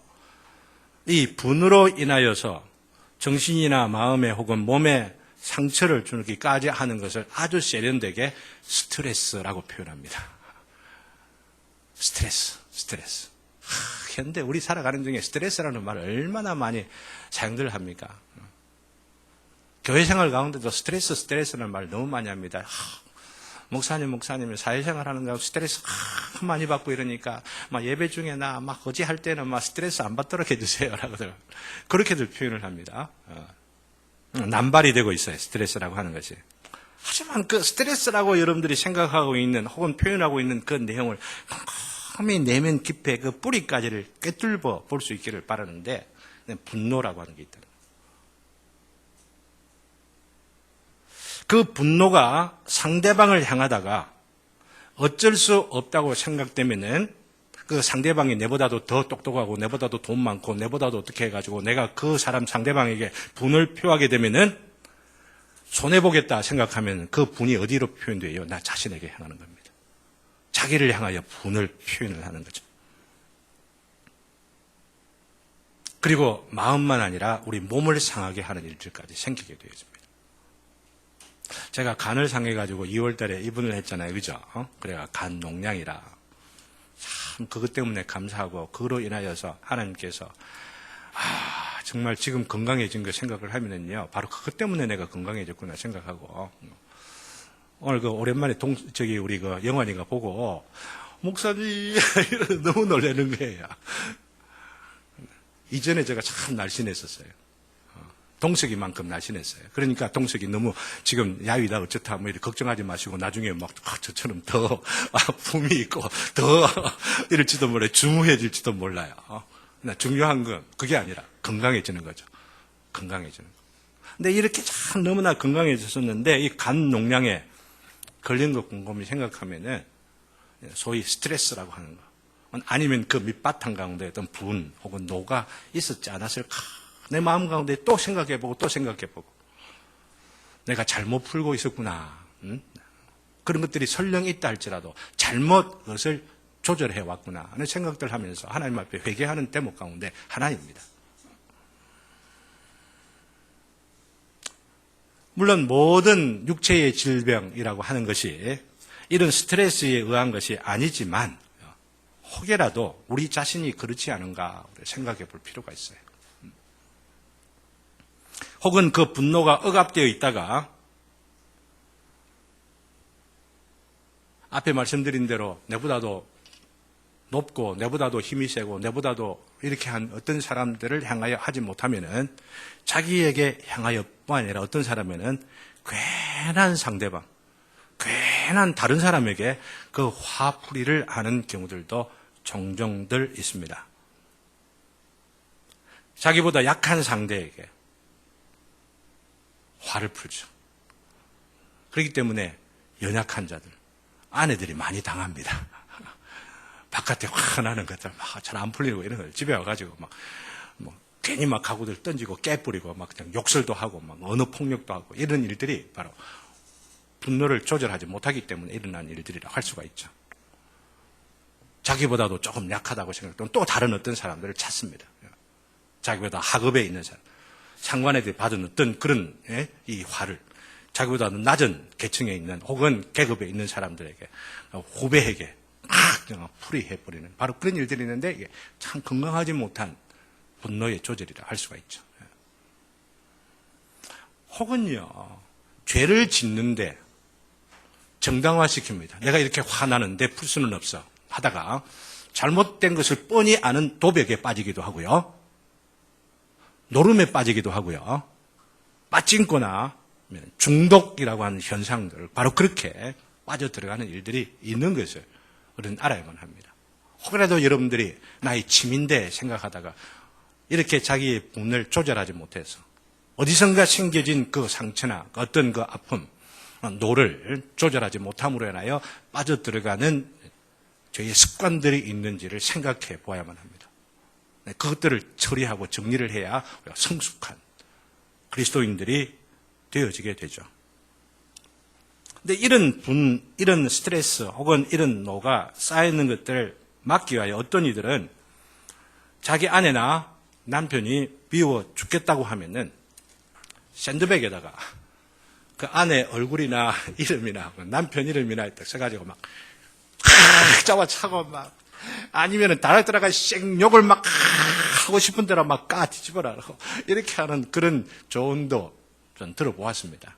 이 분으로 인하여서 정신이나 마음에 혹은 몸에 상처를 주기까지 하는 것을 아주 세련되게 스트레스라고 표현합니다. 스트레스. 현대 우리 살아가는 중에 스트레스라는 말을 얼마나 많이 사용들 합니까? 교회 생활 가운데도 스트레스라는 말을 너무 많이 합니다. 목사님 사회생활 하는 거 스트레스 많이 받고 이러니까 막 예배 중에 나 막 거지 할 때는 막 스트레스 안 받도록 해주세요라고 그렇게들 표현을 합니다. 남발이 되고 있어요. 스트레스라고 하는 것이. 하지만 그 스트레스라고 여러분들이 생각하고 있는 혹은 표현하고 있는 그 내용을 컴컴히 내면 깊이 그 뿌리까지를 꿰뚫어 볼 수 있기를 바라는데 분노라고 하는 게 있다. 그 분노가 상대방을 향하다가 어쩔 수 없다고 생각되면은 그 상대방이 내보다도 더 똑똑하고 내보다도 돈 많고 내보다도 어떻게 해가지고 내가 그 사람 상대방에게 분을 표하게 되면은 손해보겠다 생각하면 그 분이 어디로 표현돼요? 나 자신에게 향하는 겁니다. 자기를 향하여 분을 표현을 하는 거죠. 그리고 마음만 아니라 우리 몸을 상하게 하는 일들까지 생기게 되어집니다. 제가 간을 상해가지고 2월 달에 입원을 했잖아요. 그죠? 그래가 간 농량이라. 참 그것 때문에 감사하고 그로 인하여서 하나님께서 정말 지금 건강해진 거 생각을 하면은요. 바로 그것 때문에 내가 건강해졌구나 생각하고 오늘 그 오랜만에 우리 그 영환이가 보고 목사님 너무 놀라는 거예요. 이전에 제가 참 날씬했었어요. 동석이만큼 날씬했어요. 그러니까 동석이 너무 지금 야위다 어쩌다 뭐 이렇게 걱정하지 마시고 나중에 막 저처럼 더 품이 있고 더 이럴지도 몰라요. 중후해질지도 몰라요. 중요한 건 그게 아니라 건강해지는 거죠. 건강해지는 거. 근데 이렇게 참 너무나 건강해졌었는데 이 간 농량에 걸린 거 곰곰이 생각하면은 소위 스트레스라고 하는 거. 아니면 그 밑바탕 가운데 어떤 분 혹은 노가 있었지 않았을까? 내 마음 가운데 또 생각해보고 또 생각해보고 내가 잘못 풀고 있었구나. 그런 것들이 설령 있다 할지라도 잘못 그것을 조절해 왔구나 하는 생각들 하면서 하나님 앞에 회개하는 대목 가운데 하나입니다. 물론 모든 육체의 질병이라고 하는 것이 이런 스트레스에 의한 것이 아니지만 혹여라도 우리 자신이 그렇지 않은가 생각해 볼 필요가 있어요. 혹은 그 분노가 억압되어 있다가 앞에 말씀드린 대로 내보다도 높고 내보다도 힘이 세고 내보다도 이렇게 한 어떤 사람들을 향하여 하지 못하면은 자기에게 향하여뿐 아니라 어떤 사람에는 괜한 상대방, 괜한 다른 사람에게 그 화풀이를 하는 경우들도 종종들 있습니다. 자기보다 약한 상대에게 화를 풀죠. 그렇기 때문에 연약한 자들, 아내들이 많이 당합니다. 바깥에 화 나는 것들 막 잘 안 풀리고 이런 걸 집에 와가지고 괜히 막 가구들 던지고 깨뿌리고 막 그냥 욕설도 하고 막 언어 폭력도 하고 이런 일들이 바로 분노를 조절하지 못하기 때문에 일어난 일들이라 할 수가 있죠. 자기보다도 조금 약하다고 생각되면 또 다른 어떤 사람들을 찾습니다. 자기보다 하급에 있는 사람, 상관에게 받은 어떤 그런 이 화를 자기보다 낮은 계층에 있는 혹은 계급에 있는 사람들에게 후배에게 막 풀이해버리는 바로 그런 일들이 있는데 이게 참 건강하지 못한 분노의 조절이라 할 수가 있죠. 혹은요, 죄를 짓는데 정당화시킵니다. 내가 이렇게 화나는데 풀 수는 없어 하다가 잘못된 것을 뻔히 아는 도벽에 빠지기도 하고요. 노름에 빠지기도 하고요. 빠찡거나 중독이라고 하는 현상들, 바로 그렇게 빠져들어가는 일들이 있는 것을 우리는 알아야만 합니다. 혹여라도 여러분들이 나의 침인데 생각하다가 이렇게 자기의 분을 조절하지 못해서 어디선가 생겨진 그 상처나 어떤 그 아픔, 노를 조절하지 못함으로 인하여 빠져들어가는 저희의 습관들이 있는지를 생각해 보아야만 합니다. 그것들을 처리하고 정리를 해야 성숙한 그리스도인들이 되어지게 되죠. 근데 이런 스트레스 혹은 이런 노가 쌓여있는 것들을 막기 위하여 어떤 이들은 자기 아내나 남편이 미워 죽겠다고 하면은 샌드백에다가 그 아내 얼굴이나 이름이나 남편 이름이나 딱 써가지고 막 잡아차고 막 아니면은 다락다락한 욕을 막 하고 싶은 대로 막 뒤집어라 이렇게 하는 그런 조언도 좀 들어보았습니다.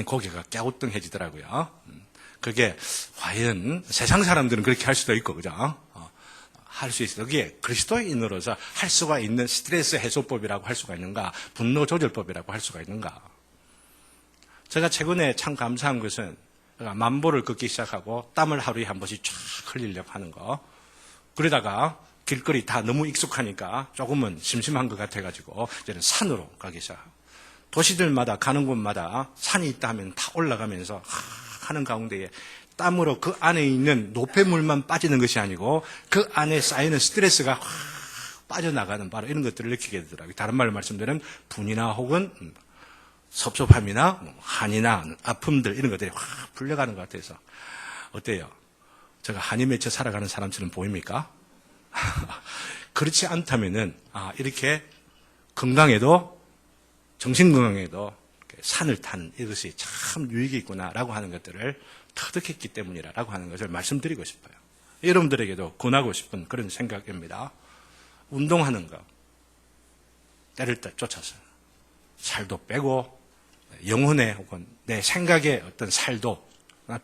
고개가 갸우뚱해지더라고요. 그게 과연 세상 사람들은 그렇게 할 수도 있고 그죠? 할 수 있어요. 그게 그리스도인으로서 할 수가 있는 스트레스 해소법이라고 할 수가 있는가? 분노 조절법이라고 할 수가 있는가? 제가 최근에 참 감사한 것은 만보를 걷기 시작하고 땀을 하루에 한 번씩 쫙 흘리려고 하는 거. 그러다가 길거리 다 너무 익숙하니까 조금은 심심한 것 같아가지고 이제는 산으로 가기 시작하고 도시들마다 가는 곳마다 산이 있다 하면 다 올라가면서 하는 가운데에 땀으로 그 안에 있는 노폐물만 빠지는 것이 아니고 그 안에 쌓이는 스트레스가 확 빠져나가는 바로 이런 것들을 느끼게 되더라고요. 다른 말로 말씀드리면 분이나 혹은 섭섭함이나 한이나 아픔들 이런 것들이 확 풀려가는 것 같아서 어때요? 제가 한이 맺혀 살아가는 사람처럼 보입니까? 그렇지 않다면은, 이렇게 건강에도, 정신건강에도 산을 탄 이것이 참 유익이 있구나라고 하는 것들을 터득했기 때문이라고 하는 것을 말씀드리고 싶어요. 여러분들에게도 권하고 싶은 그런 생각입니다. 운동하는 거, 때를 쫓아서 살도 빼고 영혼의 혹은 내 생각의 어떤 살도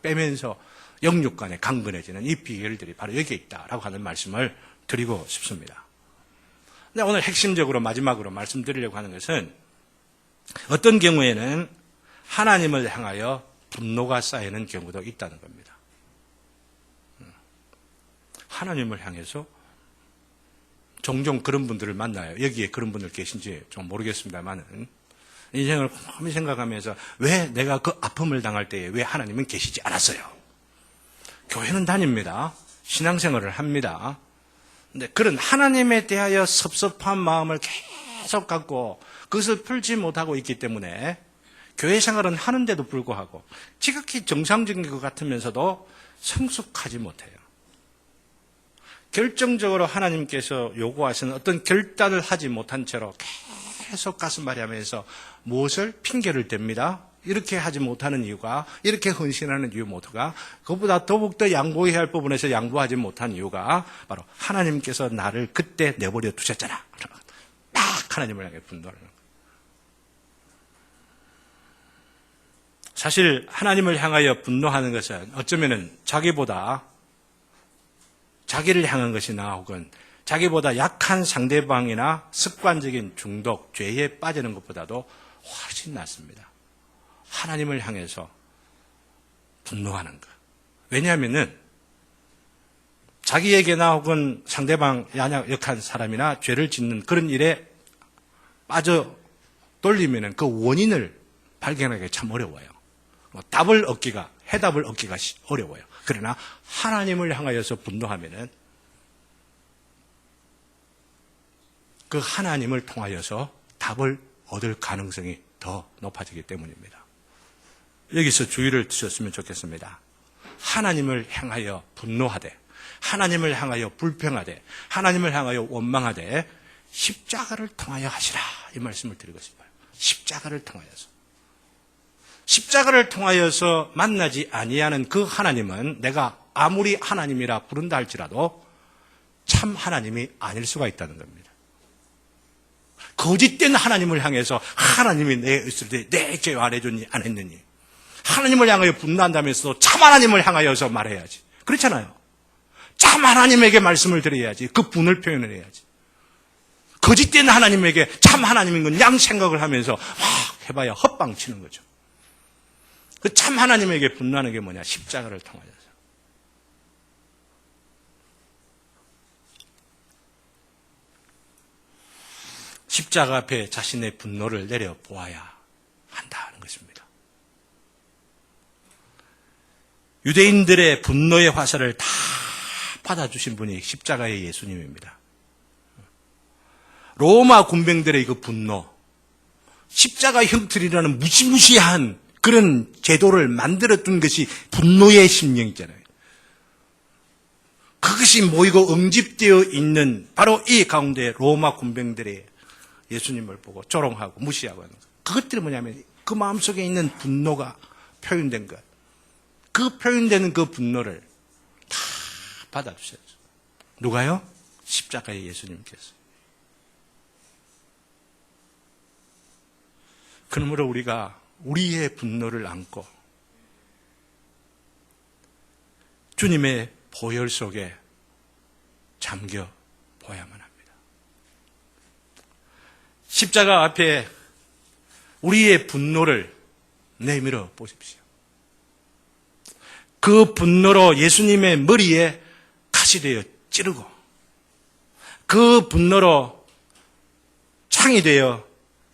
빼면서 영육간에 강건해지는 이 비결들이 바로 여기에 있다라고 하는 말씀을 드리고 싶습니다. 근데 오늘 핵심적으로 마지막으로 말씀드리려고 하는 것은 어떤 경우에는 하나님을 향하여 분노가 쌓이는 경우도 있다는 겁니다. 하나님을 향해서 종종 그런 분들을 만나요. 여기에 그런 분들 계신지 좀 모르겠습니다만은 인생을 곰곰이 생각하면서 왜 내가 그 아픔을 당할 때에 왜 하나님은 계시지 않았어요? 교회는 다닙니다. 신앙생활을 합니다. 근데 그런 하나님에 대하여 섭섭한 마음을 계속 갖고 그것을 풀지 못하고 있기 때문에 교회 생활은 하는데도 불구하고 지극히 정상적인 것 같으면서도 성숙하지 못해요. 결정적으로 하나님께서 요구하시는 어떤 결단을 하지 못한 채로 계속 가슴앓이 하면서 무엇을 핑계를 댑니다. 이렇게 하지 못하는 이유가, 이렇게 헌신하는 이유 모두가, 그것보다 더욱더 양보해야 할 부분에서 양보하지 못한 이유가 바로 하나님께서 나를 그때 내버려 두셨잖아. 딱 하나님을 향해 분노하는 거예요. 사실 하나님을 향하여 분노하는 것은 어쩌면은 자기보다 자기를 향한 것이나 혹은 자기보다 약한 상대방이나 습관적인 중독, 죄에 빠지는 것보다도 훨씬 낫습니다. 하나님을 향해서 분노하는 것. 왜냐하면은 자기에게나 혹은 상대방 연약한 사람이나 죄를 짓는 그런 일에 빠져 돌리면은 그 원인을 발견하기 참 어려워요. 해답을 얻기가 어려워요. 그러나 하나님을 향하여서 분노하면은 그 하나님을 통하여서 답을 얻을 가능성이 더 높아지기 때문입니다. 여기서 주의를 두셨으면 좋겠습니다. 하나님을 향하여 분노하되, 하나님을 향하여 불평하되, 하나님을 향하여 원망하되 십자가를 통하여 하시라, 이 말씀을 드리고 싶어요. 십자가를 통하여서. 십자가를 통하여서 만나지 아니하는 그 하나님은 내가 아무리 하나님이라 부른다 할지라도 참 하나님이 아닐 수가 있다는 겁니다. 거짓된 하나님을 향해서 하나님이 내 있을 때 내 죄 안 해줬니 안 했느니, 하나님을 향하여 분노한다면서도 참 하나님을 향하여서 말해야지. 그렇잖아요. 참 하나님에게 말씀을 드려야지. 그 분을 표현을 해야지. 거짓된 하나님에게 참 하나님인 건 양 생각을 하면서 막 해봐야 헛방 치는 거죠. 그 참 하나님에게 분노하는 게 뭐냐? 십자가를 통하여서. 십자가 앞에 자신의 분노를 내려보아야 한다는 것입니다. 유대인들의 분노의 화살을 다 받아주신 분이 십자가의 예수님입니다. 로마 군병들의 그 분노, 십자가 형틀이라는 무시무시한 그런 제도를 만들어둔 것이 분노의 심령이잖아요. 그것이 모이고 응집되어 있는 바로 이 가운데 로마 군병들이 예수님을 보고 조롱하고 무시하고 하는 것. 그것들이 뭐냐면 그 마음속에 있는 분노가 표현된 것. 그 표현되는 그 분노를 다 받아주셨죠. 누가요? 십자가의 예수님께서. 그러므로 우리가 우리의 분노를 안고 주님의 보혈 속에 잠겨 보야만 합니다. 십자가 앞에 우리의 분노를 내밀어 보십시오. 그 분노로 예수님의 머리에 칼이 되어 찌르고, 그 분노로 창이 되어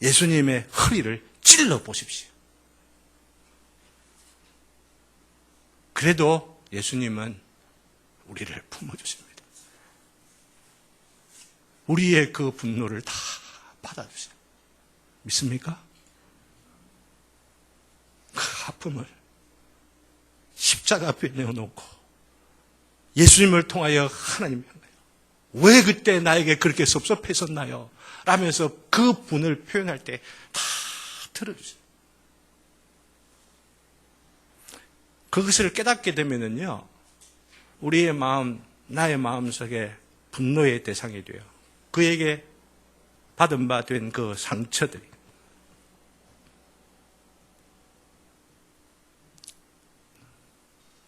예수님의 허리를 찔러 보십시오. 그래도 예수님은 우리를 품어주십니다. 우리의 그 분노를 다 받아주세요. 믿습니까? 그 아픔을 십자가 앞에 내어놓고 예수님을 통하여 하나님이 한 거예요. 왜 그때 나에게 그렇게 섭섭했었나요? 라면서 그 분을 표현할 때 다 들어주세요. 그것을 깨닫게 되면은요, 우리의 마음, 나의 마음 속에 분노의 대상이 돼요. 그에게 받은 바 된 그 상처들이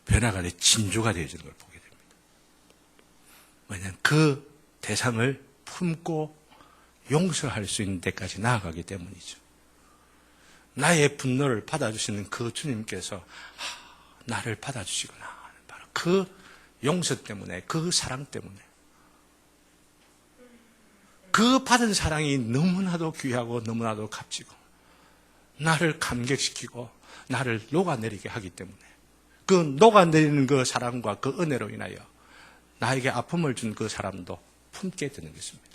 변화가 돼 진주가 되어지는 걸 보게 됩니다. 왜냐하면 그 대상을 품고 용서할 수 있는 데까지 나아가기 때문이죠. 나의 분노를 받아주시는 그 주님께서 나를 받아주시구나 하는 바로 그 용서 때문에, 그 사랑 때문에, 그 받은 사랑이 너무나도 귀하고 너무나도 값지고 나를 감격시키고 나를 녹아내리게 하기 때문에, 그 녹아내리는 그 사랑과 그 은혜로 인하여 나에게 아픔을 준 그 사람도 품게 되는 것입니다.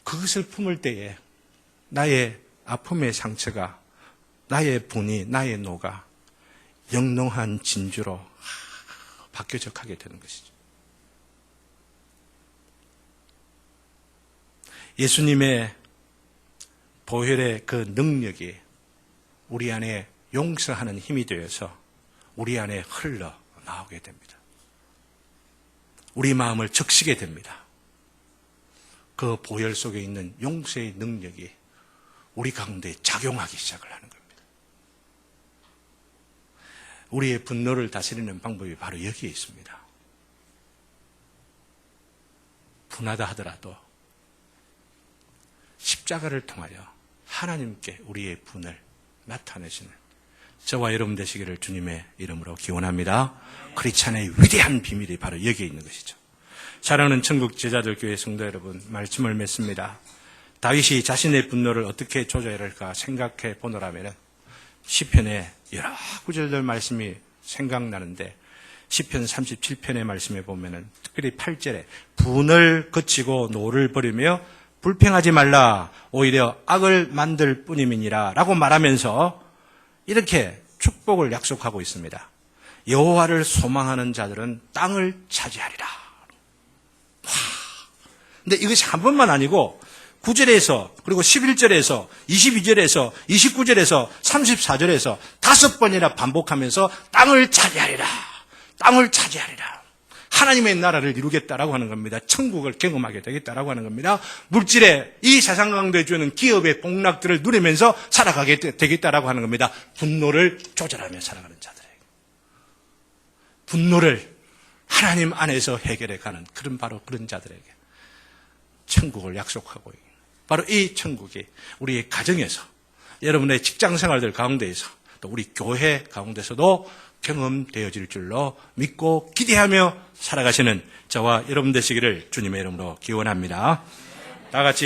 그것을 품을 때에 나의 아픔의 상처가, 나의 분이, 나의 노가 영롱한 진주로 바뀌어져 가게 되는 것이죠. 예수님의 보혈의 그 능력이 우리 안에 용서하는 힘이 되어서 우리 안에 흘러나오게 됩니다. 우리 마음을 적시게 됩니다. 그 보혈 속에 있는 용서의 능력이 우리 가운데 작용하기 시작을 하는 겁니다. 우리의 분노를 다스리는 방법이 바로 여기에 있습니다. 분하다 하더라도 십자가를 통하여 하나님께 우리의 분을 나타내시는 저와 여러분 되시기를 주님의 이름으로 기원합니다. 크리스찬의 위대한 비밀이 바로 여기에 있는 것이죠. 사랑하는 천국 제자들 교회 성도 여러분, 말씀을 맺습니다. 다윗이 자신의 분노를 어떻게 조절할까 생각해 보노라면 시편의 여러 구절들 말씀이 생각나는데, 시편 37편의 말씀에 보면은 특별히 8절에 분을 그치고 노를 버리며 불평하지 말라, 오히려 악을 만들 뿐임이니라 라고 말하면서 이렇게 축복을 약속하고 있습니다. 여호와를 소망하는 자들은 땅을 차지하리라. 근데 이것이 한 번만 아니고 9절에서 그리고 11절에서 22절에서 29절에서 34절에서 5번이나 반복하면서 땅을 차지하리라, 땅을 차지하리라, 하나님의 나라를 이루겠다라고 하는 겁니다. 천국을 경험하게 되겠다라고 하는 겁니다. 물질의 이 세상 가운데 주는 기업의 복락들을 누리면서 살아가게 되겠다라고 하는 겁니다. 분노를 조절하며 살아가는 자들에게, 분노를 하나님 안에서 해결해 가는 바로 그런 자들에게 천국을 약속하고 있는, 바로 이 천국이 우리의 가정에서, 여러분의 직장 생활들 가운데에서, 또 우리 교회 가운데서도 경험되어질 줄로 믿고 기대하며 살아가시는 저와 여러분 되시기를 주님의 이름으로 기원합니다. 다 같이